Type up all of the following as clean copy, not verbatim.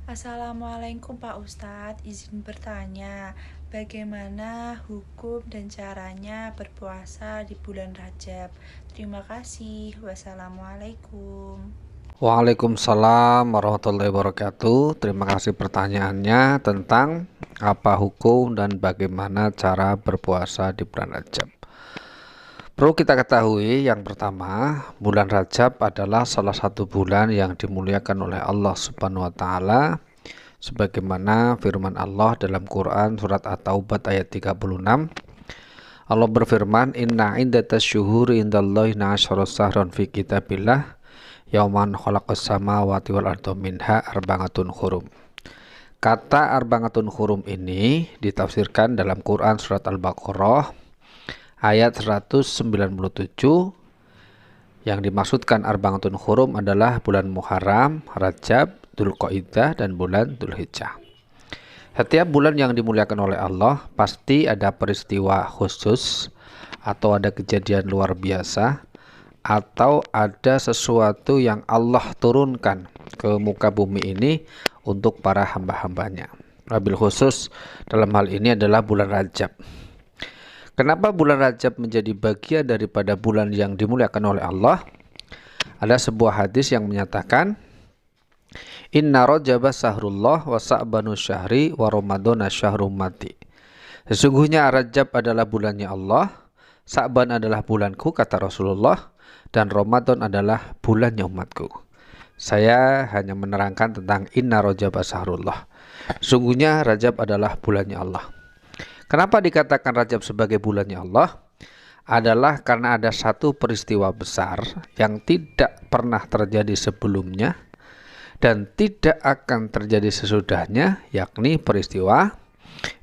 Assalamualaikum Pak Ustadz, izin bertanya, bagaimana hukum dan caranya berpuasa di bulan Rajab? Terima kasih. Wassalamualaikum. Waalaikumsalam warahmatullahi wabarakatuh. Terima kasih pertanyaannya tentang apa hukum dan bagaimana cara berpuasa di bulan Rajab. Perlu kita ketahui yang pertama, bulan Rajab adalah salah satu bulan yang dimuliakan oleh Allah Subhanahu wa taala sebagaimana firman Allah dalam Quran surat At-Taubah ayat 36. Allah berfirman, "Inna iddatas syuhuri indallahi na'asyara syahran fi kitabillah yauman khalaqas samawati wal arda minha arba'atun hurum." Kata arba'atun hurum ini ditafsirkan dalam Quran surat Al-Baqarah ayat 197. Yang dimaksudkan arba'atun hurum adalah bulan Muharram, Rajab, Dzulqa'dah dan bulan Dzulhijjah. Setiap bulan yang dimuliakan oleh Allah pasti ada peristiwa khusus atau ada kejadian luar biasa atau ada sesuatu yang Allah turunkan ke muka bumi ini untuk para hamba-hambanya. Wabil khusus dalam hal ini adalah bulan Rajab. Kenapa bulan Rajab menjadi bagian daripada bulan yang dimuliakan oleh Allah? Ada sebuah hadis yang menyatakan, "Inna Rajaba sahrullah wa sa'banu syahri wa ramadana syahrum mati." Sesungguhnya Rajab adalah bulannya Allah, Sa'ban adalah bulanku, kata Rasulullah, dan Ramadan adalah bulannya umatku. Saya hanya menerangkan tentang Inna Rajaba sahrullah. Sesungguhnya Rajab adalah bulannya Allah. Kenapa dikatakan Rajab sebagai bulannya Allah? Adalah karena ada satu peristiwa besar yang tidak pernah terjadi sebelumnya dan tidak akan terjadi sesudahnya, yakni peristiwa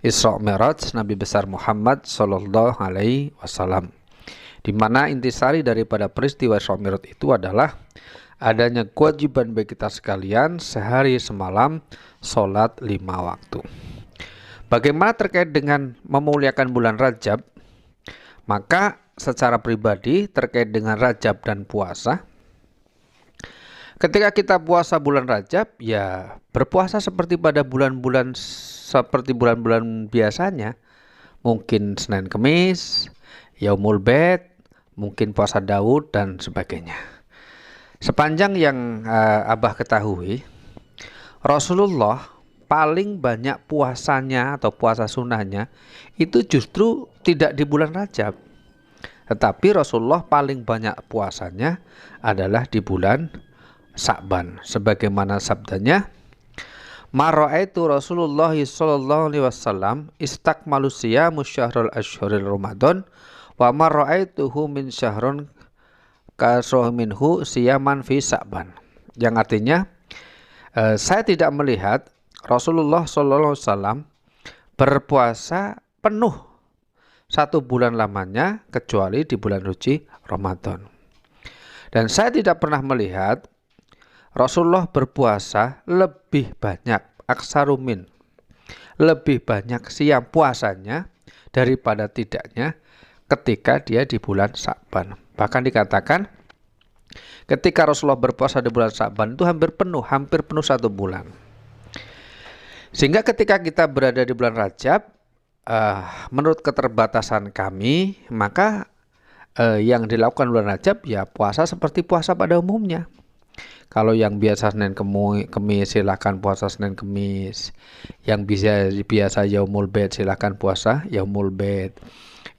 Isra Mi'raj Nabi besar Muhammad Sallallahu Alaihi Wasallam, di mana intisari daripada peristiwa Isra Mi'raj itu adalah adanya kewajiban bagi kita sekalian sehari semalam sholat 5 waktu. Bagaimana terkait dengan memuliakan bulan Rajab? Maka secara pribadi terkait dengan Rajab dan puasa, ketika kita puasa bulan Rajab, ya berpuasa seperti pada bulan-bulan biasanya. Mungkin Senin Kemis, Yaumul Bid, mungkin puasa Daud dan sebagainya. Sepanjang yang Abah ketahui, Rasulullah paling banyak puasanya atau puasa sunnahnya itu justru tidak di bulan Rajab. Tetapi Rasulullah paling banyak puasanya adalah di bulan Sa'ban, sebagaimana sabdanya, "Ma ra'aitu Rasulullah sallallahu alaihi wasallam istakmalu siyamu syahrul asyhuril Ramadan wa ma ra'aituhu min syahrun kasroh minhu siyaman fi Sa'ban." Yang artinya, saya tidak melihat Rasulullah sallallahu alaihi wasallam berpuasa penuh satu bulan lamanya kecuali di bulan suci Ramadan. Dan saya tidak pernah melihat Rasulullah berpuasa lebih banyak, aksarumin, lebih banyak siam puasanya daripada tidaknya ketika dia di bulan Sa'ban. Bahkan dikatakan ketika Rasulullah berpuasa di bulan Sa'ban itu hampir penuh satu bulan. Sehingga ketika kita berada di bulan Rajab, menurut keterbatasan kami, maka yang dilakukan bulan Rajab ya puasa seperti puasa pada umumnya. Kalau yang biasa Senin Kemis silakan puasa Senin Kemis. Yang biasa Yaumul Bid silakan puasa Yaumul Bid.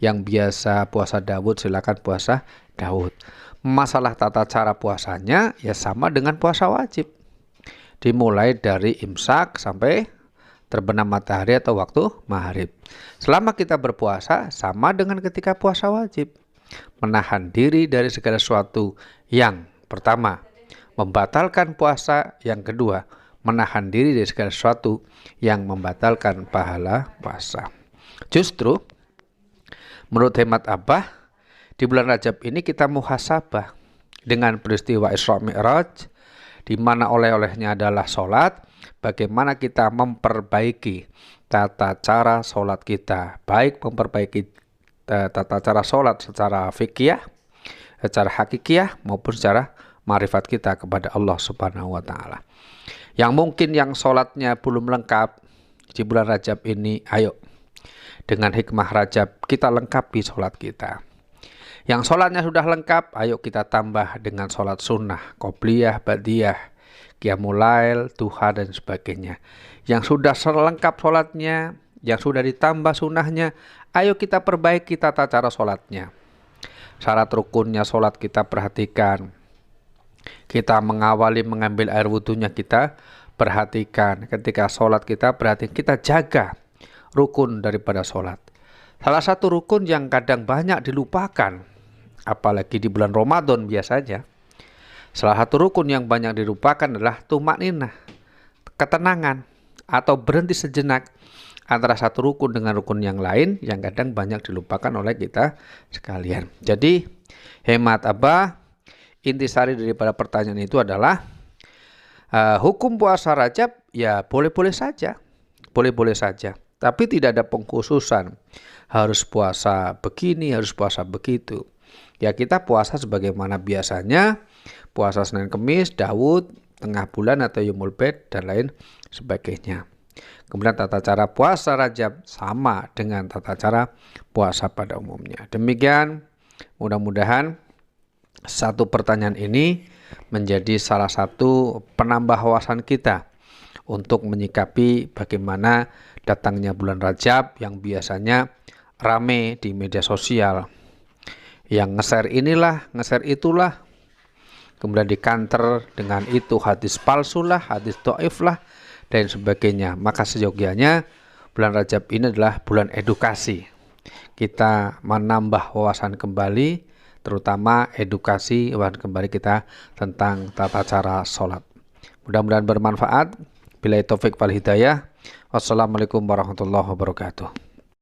Yang biasa puasa Daud silakan puasa Daud. Masalah tata cara puasanya ya sama dengan puasa wajib. Dimulai dari imsak sampai terbenam matahari atau waktu maghrib. Selama kita berpuasa sama dengan ketika puasa wajib. Menahan diri dari segala sesuatu yang pertama membatalkan puasa, yang kedua menahan diri dari segala sesuatu yang membatalkan pahala puasa. Justru menurut hemat Abah, di bulan Rajab ini kita muhasabah dengan peristiwa Isra Mi'raj, di mana oleh-olehnya adalah sholat, bagaimana kita memperbaiki tata cara sholat kita, baik memperbaiki tata cara sholat secara fikih, secara hakikiyah maupun secara marifat kita kepada Allah Subhanahu wa taala. Yang mungkin yang sholatnya belum lengkap di bulan Rajab ini, ayo dengan hikmah Rajab kita lengkapi sholat kita. Yang sholatnya sudah lengkap, ayo kita tambah dengan sholat sunnah, qobliyah, ba'diyah, qiyamul lail, duha, dan sebagainya. Yang sudah lengkap sholatnya, yang sudah ditambah sunnahnya, ayo kita perbaiki tata cara sholatnya. Syarat rukunnya sholat kita perhatikan. Kita mengawali mengambil air wudhunya kita perhatikan. Ketika sholat kita perhatikan, kita jaga rukun daripada sholat. Salah satu rukun yang kadang banyak dilupakan, apalagi di bulan Ramadan biasanya, salah satu rukun yang banyak dilupakan adalah tumakninah, ketenangan, atau berhenti sejenak antara satu rukun dengan rukun yang lain yang kadang banyak dilupakan oleh kita sekalian. Jadi hemat Abah, intisari daripada pertanyaan itu adalah hukum puasa Rajab ya boleh-boleh saja, boleh-boleh saja, tapi tidak ada pengkhususan harus puasa begini, harus puasa begitu. Ya kita puasa sebagaimana biasanya, puasa Senin Kemis, Daud, tengah bulan atau Yaumul Bid dan lain sebagainya. Kemudian tata cara puasa Rajab sama dengan tata cara puasa pada umumnya. Demikian, mudah-mudahan satu pertanyaan ini menjadi salah satu penambah wawasan kita untuk menyikapi bagaimana datangnya bulan Rajab yang biasanya rame di media sosial. Yang nge-share inilah, nge-share itulah, kemudian dikanter dengan itu hadis palsu lah, hadis dhaif lah, dan sebagainya. Maka seyogianya bulan Rajab ini adalah bulan edukasi. Kita menambah wawasan kembali, terutama edukasi wawasan kembali kita tentang tata cara sholat. Mudah-mudahan bermanfaat. Billahi taufik wal hidayah. Wassalamualaikum warahmatullahi wabarakatuh.